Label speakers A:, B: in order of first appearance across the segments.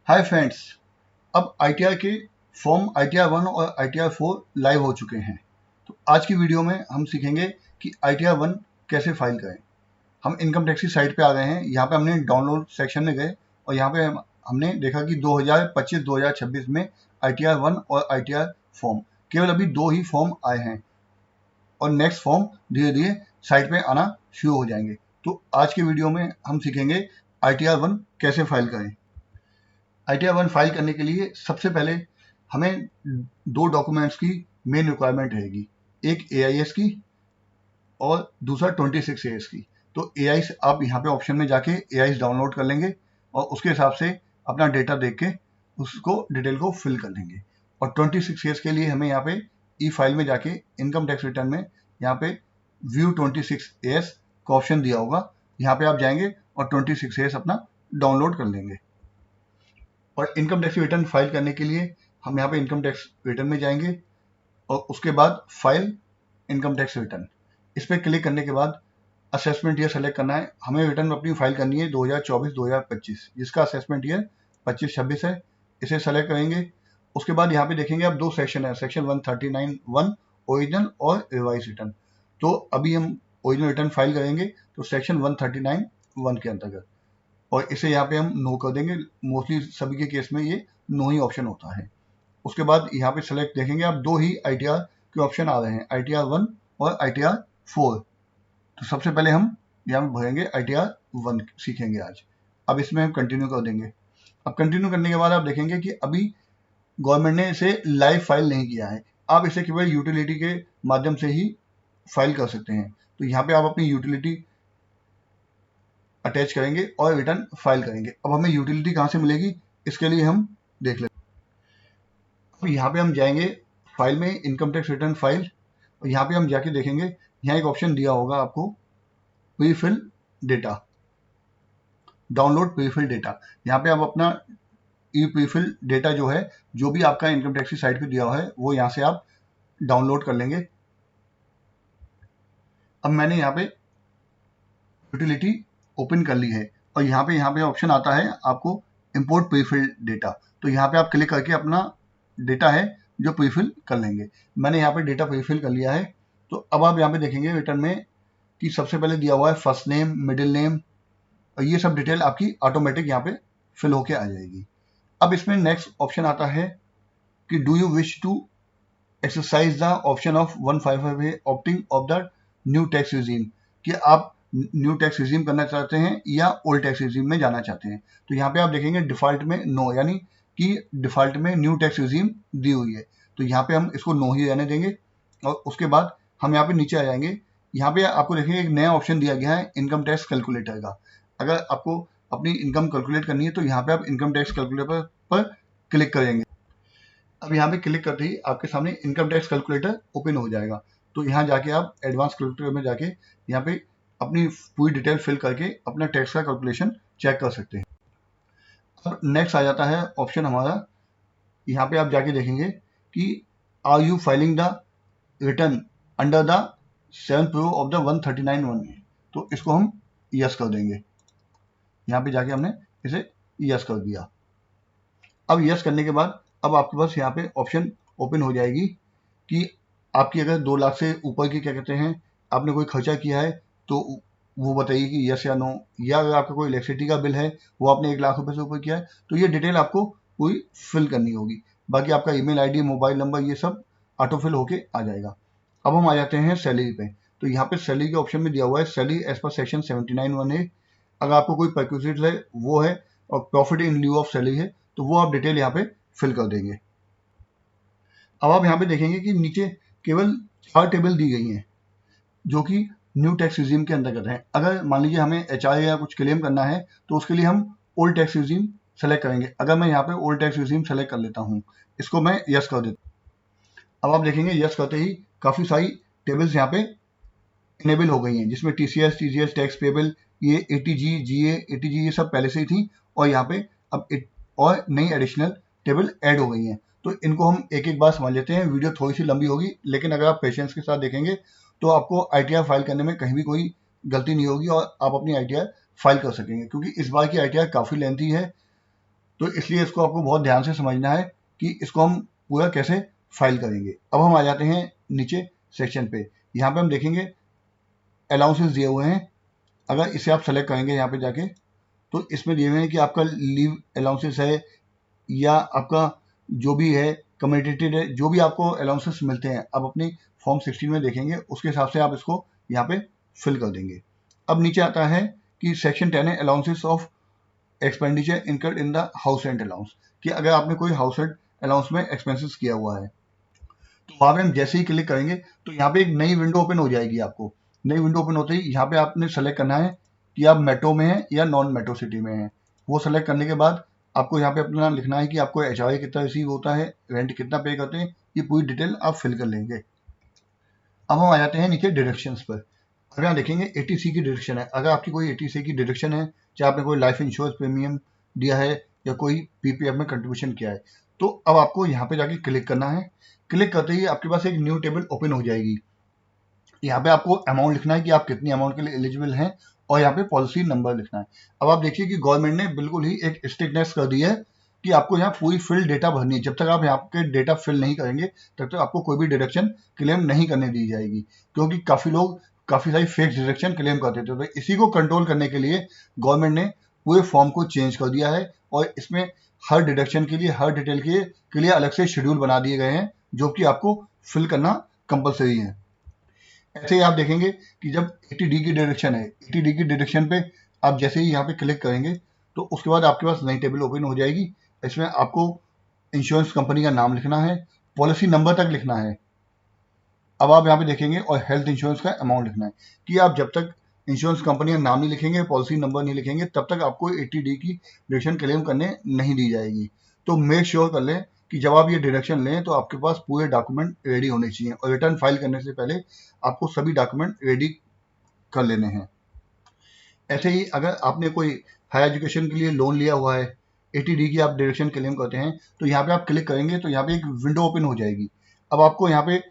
A: Hi friends, अब ITR के form ITR 1 और आईटीआर 4 लाइव हो चुके हैं। तो आज की वीडियो में हम सीखेंगे कि आईटीआर 1 कैसे फाइल करें। हम इनकम टैक्स की साइट पे आ गए हैं। यहाँ पे हमने डाउनलोड सेक्शन में गए और यहाँ पे हमने देखा कि 2025-2026 में आईटीआर 1 और आईटीआर फॉर्म केवल अभी 2 ही फॉर्म आए हैं और नेक्स्ट फॉर्म धीरे धीरे साइट पे आना शुरू हो जाएंगे। तो आज के वीडियो में हम सीखेंगे आईटीआर 1 कैसे फाइल करें। आईटीआर 1 फाइल करने के लिए सबसे पहले हमें दो डॉक्यूमेंट्स की मेन रिक्वायरमेंट रहेगी, एक एआईएस की और दूसरा 26 एएस की। तो एआईएस आप यहाँ पे ऑप्शन में जाके एआईएस डाउनलोड कर लेंगे और उसके हिसाब से अपना डेटा देख के उसको डिटेल को फिल कर लेंगे। और 26 एएस के लिए हमें यहाँ पे ई फाइल में जाके इनकम टैक्स रिटर्न में यहाँ पे व्यू 26 एएस का ऑप्शन दिया होगा, यहाँ पे आप जाएंगे और 26 एएस अपना डाउनलोड कर लेंगे। और इनकम टैक्स रिटर्न फाइल करने के लिए हम यहाँ पे इनकम टैक्स रिटर्न में जाएंगे और उसके बाद फाइल इनकम टैक्स रिटर्न, इस पर क्लिक करने के बाद असेसमेंट ईयर सेलेक्ट करना है। हमें रिटर्न अपनी फाइल करनी है 2024-2025, जिसका असेसमेंट ईयर 25-26 है। इसे सेलेक्ट करेंगे। उसके बाद यहाँ पे देखेंगे अब दो सेक्शन है, सेक्शन 139(1) ओरिजिनल और रिवाइज रिटर्न। तो अभी हम ओरिजिनल रिटर्न फाइल करेंगे तो सेक्शन 139(1) के अंतर्गत, और इसे यहाँ पे हम नो कर देंगे। मोस्टली सभी के केस में ये नो ही ऑप्शन होता है। उसके बाद यहाँ पे सेलेक्ट देखेंगे आप दो ही आईटीआर के ऑप्शन आ रहे हैं, आईटीआर 1 और आईटीआर 4। तो सबसे पहले हम यहाँ भरेंगे आईटीआर 1 सीखेंगे आज। अब इसमें हम कंटिन्यू कर देंगे। अब कंटिन्यू करने के बाद आप देखेंगे कि अभी गवर्नमेंट ने इसे लाइव फाइल नहीं किया है। आप इसे केवल यूटिलिटी के माध्यम से ही फाइल कर सकते हैं। तो यहाँ पे आप अपनी यूटिलिटी अटैच करेंगे और रिटर्न फाइल करेंगे। अब हमें यूटिलिटी कहाँ से मिलेगी, इसके लिए हम देख लेंगे। अब यहाँ पे हम जाएंगे फाइल में, इनकम टैक्स रिटर्न फाइल, और यहाँ पे हम जाके देखेंगे यहाँ एक ऑप्शन दिया होगा आपको prefill data, download prefill data. यहाँ पे आप अपना ई प्रीफिल डेटा जो है, जो भी आपका इनकम टैक्स की साइट पे दिया हुआ है, वो यहाँ से आप डाउनलोड कर लेंगे। अब मैंने यहाँ पे यूटिलिटी ओपन कर ली है और यहाँ पे ऑप्शन आता है आपको इंपोर्ट प्रीफिल डेटा। तो यहाँ पे आप क्लिक करके अपना डेटा है जो प्रीफिल कर लेंगे। मैंने यहाँ पे डेटा प्रीफिल कर लिया है। तो अब आप यहाँ पे देखेंगे रिटर्न में कि सबसे पहले दिया हुआ है फर्स्ट नेम, मिडिल नेम, और ये सब डिटेल आपकी ऑटोमेटिक यहाँ पे फिल होके आ जाएगी। अब इसमें नेक्स्ट ऑप्शन आता है कि do you wish to exercise the option of 155A opting of the new tax regime, कि आप न्यू टैक्स रिजीम करना चाहते हैं या ओल्ड टैक्स रिजीम में जाना चाहते हैं। तो यहाँ पे आप देखेंगे डिफॉल्ट में नो, यानी कि डिफॉल्ट में न्यू टैक्स रिजीम दी हुई है। तो यहाँ पे हम इसको नो ही रहने देंगे और उसके बाद हम यहाँ पे नीचे आ जाएंगे। यहाँ पे आपको देखेंगे एक नया ऑप्शन दिया गया है इनकम टैक्स कैलकुलेटर का। अगर आपको अपनी इनकम कैलकुलेट करनी है तो यहाँ पे आप इनकम टैक्स कैलकुलेटर पर क्लिक करेंगे। अब यहाँ पे क्लिक करते ही आपके सामने इनकम टैक्स कैलकुलेटर ओपन हो जाएगा। तो यहाँ जाके आप एडवांस कैलकुलेटर में जाके यहाँ पे अपनी पूरी डिटेल फिल करके अपना टैक्स का कैलकुलेशन चेक कर सकते हैं। अब नेक्स्ट आ जाता है ऑप्शन हमारा, यहाँ पे आप जाके देखेंगे कि are you filing the return under the 7 pro of the 139(1). तो इसको हम यस कर देंगे। यहाँ पे जाके हमने इसे यस कर दिया। अब यस करने के बाद अब आपके पास यहाँ पे ऑप्शन ओपन हो जाएगी कि आपकी अगर 2 लाख से ऊपर की क्या कहते हैं आपने कोई खर्चा किया है तो वो बताइए कि यस या नो, या अगर आपका कोई इलेक्ट्रिसिटी का बिल है वो आपने 1 लाख रुपए से ऊपर किया है तो ये डिटेल आपको पूरी फिल करनी होगी। बाकी आपका ईमेल आईडी, मोबाइल नंबर, ये सब ऑटो फिल होके आ जाएगा। अब हम आ जाते हैं सैलरी पे। तो यहाँ पे सैलरी के ऑप्शन में दिया हुआ है salary as per section 79(1)(a)। अगर आपको कोई परक्यूजिट है वो है, और profit in lieu of salary है तो वो आप डिटेल यहाँ पे फिल कर देंगे। अब आप यहाँ पे देखेंगे कि नीचे केवल 4 टेबल दी गई हैं जो कि न्यू टैक्स रिजीम के अंतर्गत है। अगर मान लीजिए हमें एचआर या कुछ क्लेम करना है तो उसके लिए हम ओल्ड टैक्स रिजीम सेलेक्ट करेंगे। अगर मैं यहाँ पे ओल्ड टैक्स रिजीम सेलेक्ट कर लेता हूँ, इसको मैं यस कर देता हूँ। अब आप देखेंगे यस करते ही काफ़ी सारी टेबल्स यहाँ पे इनेबल हो गई हैं, जिसमें टीसीएस, टीजीएस, टैक्स पेबल, ये एटीजी, जीए, एटीजी ये सब पहले से ही थी और यहाँ पे अब और नई एडिशनल टेबल ऐड हो गई हैं। तो इनको हम एक एक बार समझ लेते हैं। वीडियो थोड़ी सी लंबी होगी, लेकिन अगर आप पेशेंस के साथ देखेंगे तो आपको आईटीआर फाइल करने में कहीं भी कोई गलती नहीं होगी और आप अपनी आईटीआर फाइल कर सकेंगे, क्योंकि इस बार की आईटीआर काफ़ी लेंथी है तो इसलिए इसको आपको बहुत ध्यान से समझना है कि इसको हम पूरा कैसे फाइल करेंगे। अब हम आ जाते हैं नीचे सेक्शन पे। यहाँ पे हम देखेंगे अलाउंसेस दिए हुए हैं। अगर इसे आप सेलेक्ट करेंगे यहाँ पे जाके, तो इसमें दिए हुए हैं कि आपका लीव अलाउंसेस है या आपका जो भी है कम्यूटेटेड है, जो भी आपको अलाउंसेस मिलते हैं आप अपनी फॉर्म 16 में देखेंगे, उसके हिसाब से आप इसको यहाँ पे फिल कर देंगे। अब नीचे आता है कि सेक्शन 10 है allowances of expenditure incurred in the house rent allowance, कि अगर आपने कोई हाउस रेंट अलाउंस में एक्सपेंसेस किया हुआ है, तो वहां पे हम जैसे ही क्लिक करेंगे तो यहाँ पे एक नई विंडो ओपन हो जाएगी। आपको नई विंडो ओपन होते ही यहाँ पे आपने सेलेक्ट करना है कि आप मेट्रो में हैं या नॉन मेट्रो सिटी में हैं। वो सेलेक्ट करने के बाद आपको यहाँ पे अपना लिखना है कि आपको HRA कितना रिसीव होता है, रेंट कितना पे करते हैं, ये पूरी डिटेल आप फिल कर लेंगे। अब हम आ जाते हैं नीचे डिडक्शंस पर। अगर यहाँ देखेंगे 80C की डिडक्शन है। अगर आपकी कोई 80C की डिडक्शन है, चाहे आपने कोई लाइफ इंश्योरेंस प्रीमियम दिया है या कोई PPF में कंट्रीब्यूशन किया है, तो अब आपको यहाँ पे जाके क्लिक करना है। क्लिक करते ही आपके पास एक न्यू टेबल ओपन हो जाएगी। यहाँ पे आपको अमाउंट लिखना है कि आप कितनी अमाउंट के लिए एलिजिबल हैं, और यहाँ पे पॉलिसी नंबर लिखना है। अब आप देखिए कि गवर्नमेंट ने बिल्कुल ही एक स्ट्रिक्टनेस कर दी है कि आपको यहाँ पूरी फिल डेटा भरनी है। जब तक आप यहाँ पे डेटा फिल नहीं करेंगे तब तक आपको कोई भी डिडक्शन क्लेम नहीं करने दी जाएगी, क्योंकि काफी लोग काफी सारी फेक डिडक्शन क्लेम करते थे। तो इसी को कंट्रोल करने के लिए गवर्नमेंट ने पूरे फॉर्म को चेंज कर दिया है, और इसमें हर डिडक्शन के लिए, हर डिटेल के लिए अलग से शेड्यूल बना दिए गए हैं, जो कि आपको फिल करना कंपलसरी है। ऐसे ही आप देखेंगे कि जब 80D की डिडक्शन है, 80D की डिडक्शन पे आप जैसे ही यहाँ पे क्लिक करेंगे तो उसके बाद आपके पास नई टेबल ओपन हो जाएगी। इसमें आपको इंश्योरेंस कंपनी का नाम लिखना है, पॉलिसी नंबर तक लिखना है। अब आप यहाँ पे देखेंगे और हेल्थ इंश्योरेंस का अमाउंट लिखना है, कि आप जब तक इंश्योरेंस कंपनी का नाम नहीं लिखेंगे, पॉलिसी नंबर नहीं लिखेंगे, तब तक आपको 80D की डिडक्शन क्लेम करने नहीं दी जाएगी। तो मेक श्योर कर लें कि जब आप ये डिडक्शन लें तो आपके पास पूरे डॉक्यूमेंट रेडी होने चाहिए, और रिटर्न फाइल करने से पहले आपको सभी डॉक्यूमेंट रेडी कर लेने हैं। ऐसे ही अगर आपने कोई हायर एजुकेशन के लिए लोन लिया हुआ है, 80D की आप डिडक्शन क्लेम करते हैं, तो यहाँ पे आप क्लिक करेंगे तो यहाँ पे एक विंडो ओपन हो जाएगी। अब आपको यहाँ पे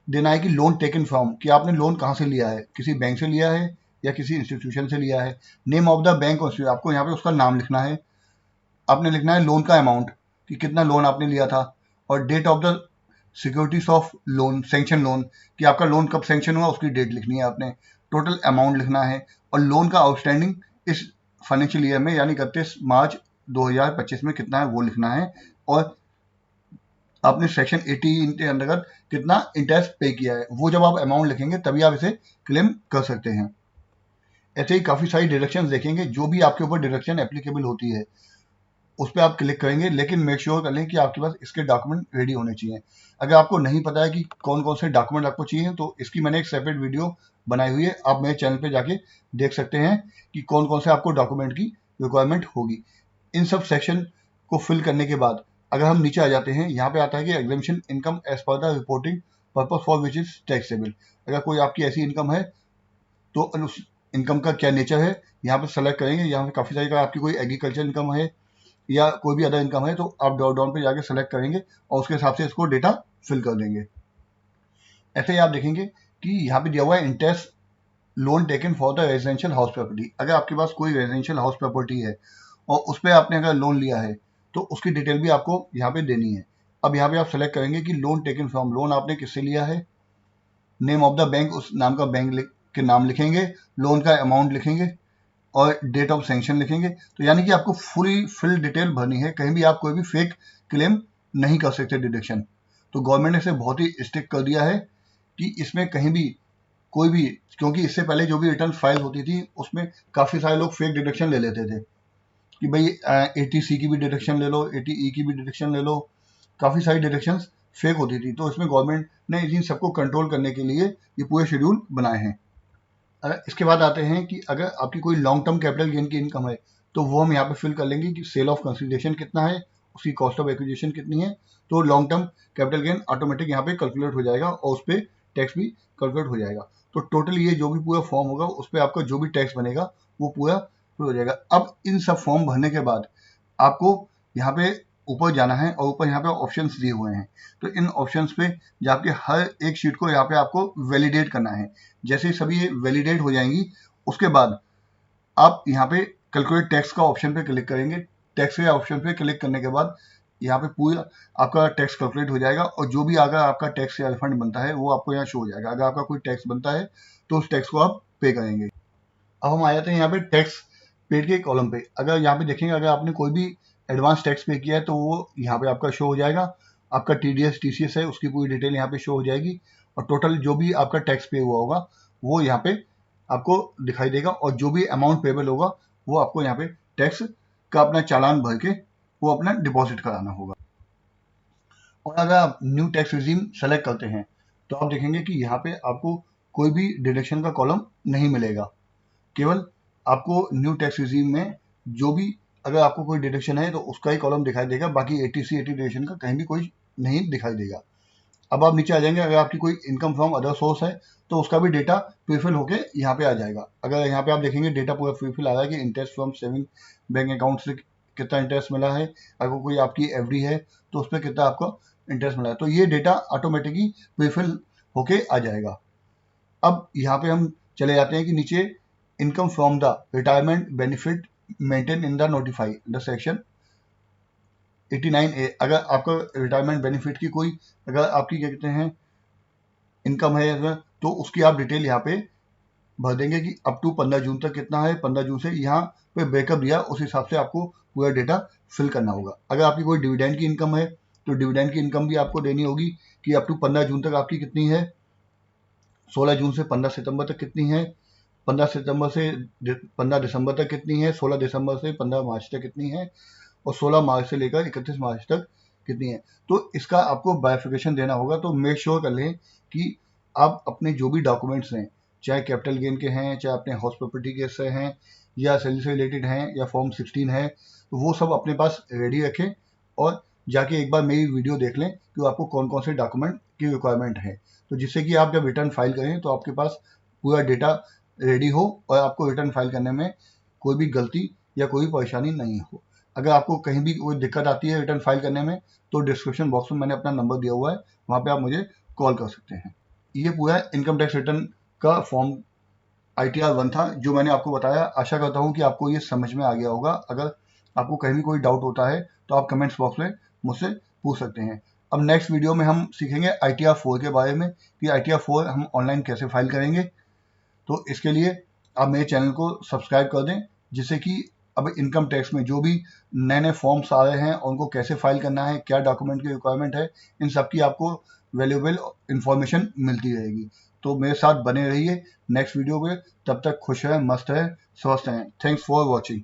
A: देना है कि लोन टेकन फ्रॉम, कि आपने लोन कहाँ से लिया है, किसी बैंक से लिया है या किसी इंस्टीट्यूशन से लिया है। नेम ऑफ द बैंक, आपको यहाँ पे उसका नाम लिखना है। आपने लिखना है लोन का अमाउंट, कि कितना लोन आपने लिया था, और date of the securities of loan, sanction loan, कि आपका लोन कब सैंक्शन हुआ उसकी डेट लिखनी है आपने। टोटल अमाउंट लिखना है, और लोन का आउटस्टैंडिंग इस फाइनेंशियल ईयर में यानी 31 मार्च 2025 में कितना है वो लिखना है, और आपने सेक्शन 18 के अंतर्गत कितना इंटरेस्ट पे किया है, वो जब आप अमाउंट लिखेंगे तभी आप इसे क्लेम कर सकते हैं। ऐसे ही काफी सारी डिडक्शन देखेंगे, जो भी आपके ऊपर डिडक्शन एप्लीकेबल होती है उस पर आप क्लिक करेंगे, लेकिन मेक श्योर कर लें कि आपके पास इसके डॉक्यूमेंट रेडी होने चाहिए। अगर आपको नहीं पता है कि कौन कौन से डॉक्यूमेंट आपको चाहिए, तो इसकी मैंने एक सेपरेट वीडियो बनाई हुई है, आप मेरे चैनल पे जाके देख सकते हैं कि कौन कौन से आपको डॉक्यूमेंट की रिक्वायरमेंट होगी। इन सब सेक्शन को फिल करने के बाद अगर हम नीचे आ जाते हैं, यहाँ पे आता है कि exemption income as per the reporting purpose for which is taxable. अगर कोई आपकी ऐसी इनकम है तो उस इनकम का क्या नेचर है यहाँ पे सेलेक्ट करेंगे। यहाँ पे काफी सारी, आपकी कोई एग्रीकल्चर इनकम है या कोई भी अदर इनकम है, तो आप ड्रॉप डाउन पे जाके सेलेक्ट करेंगे और उसके हिसाब से इसको डेटा फिल कर देंगे। ऐसे ही आप देखेंगे कि यहाँ पे दिया हुआ है interest loan taken for the residential house property. अगर आपके पास कोई रेजिडेंशियल हाउस प्रॉपर्टी है और उस पर आपने अगर लोन लिया है, तो उसकी डिटेल भी आपको यहाँ पे देनी है। अब यहाँ पे आप सेलेक्ट करेंगे कि लोन टेकन फ्रॉम, लोन आपने किससे लिया है। नेम ऑफ द बैंक, उस नाम का बैंक के नाम लिखेंगे, लोन का अमाउंट लिखेंगे, और डेट ऑफ सैंक्शन लिखेंगे। तो यानी कि आपको पूरी फिल डिटेल भरनी है, कहीं भी आप कोई भी फेक क्लेम नहीं कर सकते डिडक्शन। तो गवर्नमेंट ने इसे बहुत ही स्ट्रिक्ट कर दिया है कि इसमें कहीं भी कोई भी, क्योंकि इससे पहले जो भी रिटर्न फाइल होती थी उसमें काफी सारे लोग फेक डिडक्शन ले लेते थे, कि भाई 80C की भी डिडक्शन ले लो, 80E की भी डिडक्शन ले लो, काफी सारी डिडक्शन फेक होती थी। तो इसमें गवर्नमेंट ने इन सबको कंट्रोल करने के लिए ये पूरे शेड्यूल बनाए हैं। इसके बाद आते हैं कि अगर आपकी कोई लॉन्ग टर्म कैपिटल गेन की इनकम है, तो वो हम यहाँ पे फिल कर लेंगे कि सेल ऑफ कंसिडरेशन कितना है, उसकी कॉस्ट ऑफ एक्विजिशन कितनी है। तो long term capital gain automatic यहाँ पे कैलकुलेट हो जाएगा, और उस पर टैक्स भी कैलकुलेट हो जाएगा। तो टोटल ये जो भी पूरा फॉर्म होगा उस पर आपका जो भी टैक्स बनेगा वो पूरा हो जाएगा। अब इन सब फॉर्म भरने के बाद आपको यहाँ पे ऊपर जाना है, और ऊपर यहाँ पे ऑप्शंस दिए हुए हैं। तो इन ऑप्शंस पे जाके हर एक शीट को यहाँ पे आपको वैलिडेट करना है। जैसे सभी ये वैलिडेट हो जाएंगी, उसके बाद आप यहाँ पे कैलकुलेट टैक्स का ऑप्शन पे क्लिक करेंगे। टैक्स के ऑप्शन पे क्लिक करने के बाद यहाँ पे पूरा आपका टैक्स कैलकुलेट हो जाएगा और जो भी अगर आपका टैक्स या रिफंड बनता है वो आपको यहाँ शो हो जाएगा। अगर आपका कोई टैक्स बनता है तो उस टैक्स को आप पे करेंगे। अब हम आ जाते हैं यहाँ पे टैक्स पेड के कॉलम पे। अगर यहाँ पे देखेंगे अगर आपने कोई भी एडवांस टैक्स पे किया है तो वो यहाँ पे आपका शो हो जाएगा। आपका TDS TCS है उसकी पूरी डिटेल यहाँ पे शो हो जाएगी और टोटल जो भी आपका टैक्स पे हुआ होगा वो यहाँ पे आपको दिखाई देगा और जो भी अमाउंट पेबल होगा वो आपको यहाँ पे टैक्स का अपना चालान भर के वो अपना डिपॉजिट कराना होगा। और अगर आप न्यू टैक्स रिजीम सेलेक्ट करते हैं तो आप देखेंगे कि यहाँ पे आपको कोई भी डिडक्शन का कॉलम नहीं मिलेगा। केवल आपको न्यू टैक्स रिजीम में जो भी अगर आपको कोई डिडक्शन है तो उसका ही कॉलम दिखाई देगा, बाकी 80C 80 डिडक्शन का कहीं भी कोई नहीं दिखाई देगा। अब आप नीचे आ जाएंगे, अगर आपकी कोई इनकम फ्रॉम अदर सोर्स है तो उसका भी डेटा प्रीफिल होके यहाँ पे आ जाएगा। अगर यहाँ पे आप देखेंगे डेटा पूरा प्रीफिल आ रहा है कि interest from saving bank account से कितना इंटरेस्ट मिला है, अगर कोई आपकी FD है तो उस पर कितना आपको इंटरेस्ट मिला है, तो ये डेटा ऑटोमेटिकली प्रीफिल होके आ जाएगा। अब यहाँ पे हम चले जाते हैं कि नीचे income from the retirement benefit maintain in the notify the section 89A। अगर आपका रिटायरमेंट बेनिफिट की कोई अगर आपकी क्या कहते हैं इनकम है अगर तो उसकी आप डिटेल यहाँ पे भर देंगे कि अप टू 15 जून तक कितना है, 15 जून से यहाँ पे ब्रेकअप दिया उस हिसाब से आपको पूरा डेटा फिल करना होगा। अगर आपकी कोई डिविडेंड की इनकम है तो डिविडेंड की इनकम भी आपको देनी होगी कि अप टू 15 जून तक आपकी कितनी है, 16 जून से 15 सितंबर तक कितनी है, 15 सितंबर से 15 दिसंबर तक कितनी है, 16 दिसंबर से 15 मार्च तक कितनी है और 16 मार्च से लेकर 31 मार्च तक कितनी है। तो इसका आपको बाइफिकेशन देना होगा। तो मेक श्योर कर लें कि आप अपने जो भी डॉक्यूमेंट्स हैं, चाहे कैपिटल गेन के हैं, चाहे अपने हाउस प्रॉपर्टी के से हैं या सेल से रिलेटेड हैं या फॉर्म 16 है, तो वो सब अपने पास रेडी रखें और जाके एक बार मेरी वीडियो देख लें कि आपको कौन कौन से डॉक्यूमेंट की रिक्वायरमेंट है, तो जिससे कि आप जब रिटर्न फाइल करें तो आपके पास पूरा डेटा रेडी हो और आपको रिटर्न फाइल करने में कोई भी गलती या कोई परेशानी नहीं हो। अगर आपको कहीं भी कोई दिक्कत आती है रिटर्न फाइल करने में तो डिस्क्रिप्शन बॉक्स में मैंने अपना नंबर दिया हुआ है, वहाँ पे आप मुझे कॉल कर सकते हैं। ये पूरा इनकम टैक्स रिटर्न का फॉर्म ITR 1 था जो मैंने आपको बताया। आशा करता हूँ कि आपको ये समझ में आ गया होगा। अगर आपको कहीं भी कोई डाउट होता है तो आप कमेंट्स बॉक्स में मुझसे पूछ सकते हैं। अब नेक्स्ट वीडियो में हम सीखेंगे ITR 4 के बारे में कि ITR 4 हम ऑनलाइन कैसे फाइल करेंगे। तो इसके लिए आप मेरे चैनल को सब्सक्राइब कर दें, जिससे कि अब इनकम टैक्स में जो भी नए नए फॉर्म्स आ रहे हैं उनको कैसे फाइल करना है, क्या डॉक्यूमेंट की रिक्वायरमेंट है, इन सब की आपको वैल्यूएबल इंफॉर्मेशन मिलती रहेगी। तो मेरे साथ बने रहिए नेक्स्ट वीडियो में। तब तक खुश रहें, मस्त रहें, स्वस्थ रहें। Thanks for watching.